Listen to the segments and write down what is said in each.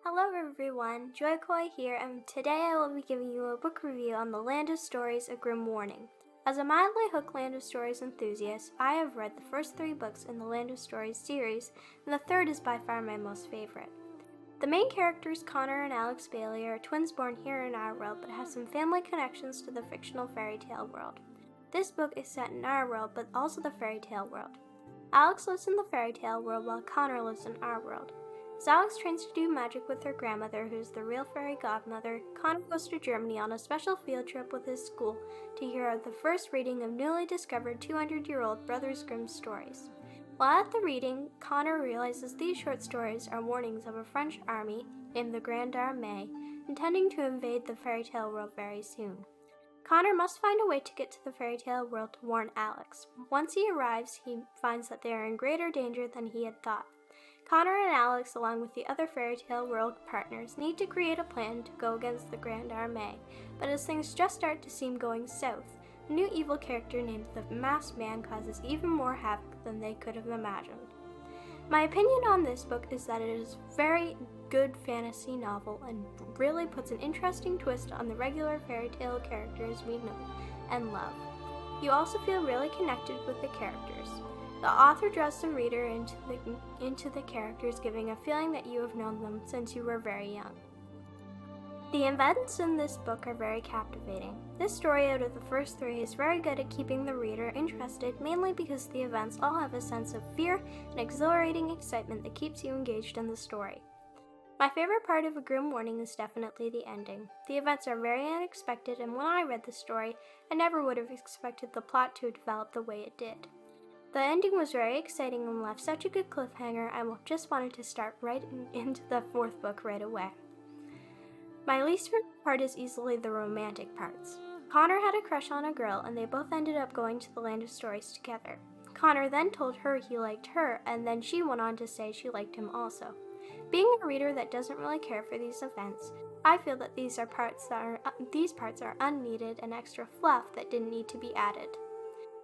Hello everyone, Joy Coi here, and today I will be giving you a book review on The Land of Stories, A Grimm Warning. As a mildly hooked Land of Stories enthusiast, I have read the first 3 books in the Land of Stories series, and the third is by far my most favorite. The main characters, Connor and Alex Bailey, are twins born here in our world, but have some family connections to the fictional fairy tale world. This book is set in our world, but also the fairy tale world. Alex lives in the fairy tale world while Connor lives in our world. As Alex trains to do magic with her grandmother, who's the real fairy godmother, Connor goes to Germany on a special field trip with his school to hear the first reading of newly discovered 200-year-old Brothers Grimm stories. While at the reading, Connor realizes these short stories are warnings of a French army named the Grande Armée, intending to invade the fairy tale world very soon. Connor must find a way to get to the fairy tale world to warn Alex. Once he arrives, he finds that they are in greater danger than he had thought. Connor and Alex, along with the other fairy tale world partners, need to create a plan to go against the Grande Armée, but as things just start to seem going south, a new evil character named the Masked Man causes even more havoc than they could have imagined. My opinion on this book is that it is a very good fantasy novel and really puts an interesting twist on the regular fairy tale characters we know and love. You also feel really connected with the characters. The author draws the reader into the characters, giving a feeling that you have known them since you were very young. The events in this book are very captivating. This story out of the first 3 is very good at keeping the reader interested, mainly because the events all have a sense of fear and exhilarating excitement that keeps you engaged in the story. My favorite part of A Grimm Warning is definitely the ending. The events are very unexpected, and when I read the story, I never would have expected the plot to develop the way it did. The ending was very exciting and left such a good cliffhanger, I just wanted to start right into the 4th book right away. My least favorite part is easily the romantic parts. Connor had a crush on a girl, and they both ended up going to the Land of Stories together. Connor then told her he liked her, and then she went on to say she liked him also. Being a reader that doesn't really care for these events, I feel that these parts are unneeded and extra fluff that didn't need to be added.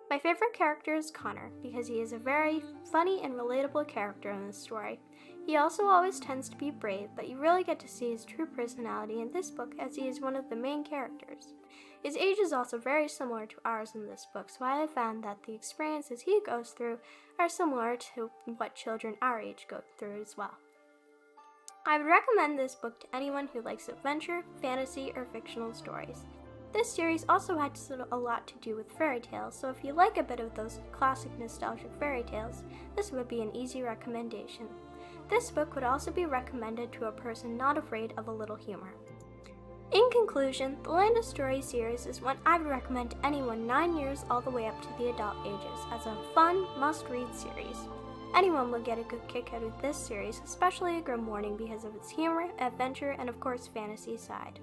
My favorite character is Connor, because he is a very funny and relatable character in this story. He also always tends to be brave, but you really get to see his true personality in this book as he is one of the main characters. His age is also very similar to ours in this book, so I have found that the experiences he goes through are similar to what children our age go through as well. I would recommend this book to anyone who likes adventure, fantasy, or fictional stories. This series also has a lot to do with fairy tales, so if you like a bit of those classic nostalgic fairy tales, this would be an easy recommendation. This book would also be recommended to a person not afraid of a little humor. In conclusion, the Land of Stories series is one I would recommend to anyone 9 years all the way up to the adult ages as a fun, must-read series. Anyone will get a good kick out of this series, especially A Grimm Warning because of its humor, adventure, and of course fantasy side.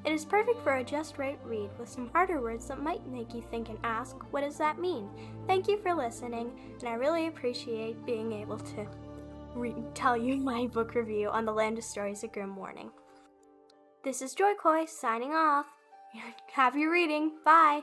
It is perfect for a just right read with some harder words that might make you think and ask, what does that mean? Thank you for listening, and I really appreciate being able to tell you my book review on The Land of Stories, A Grimm Warning. This is Joy Coi signing off. Happy reading. Bye!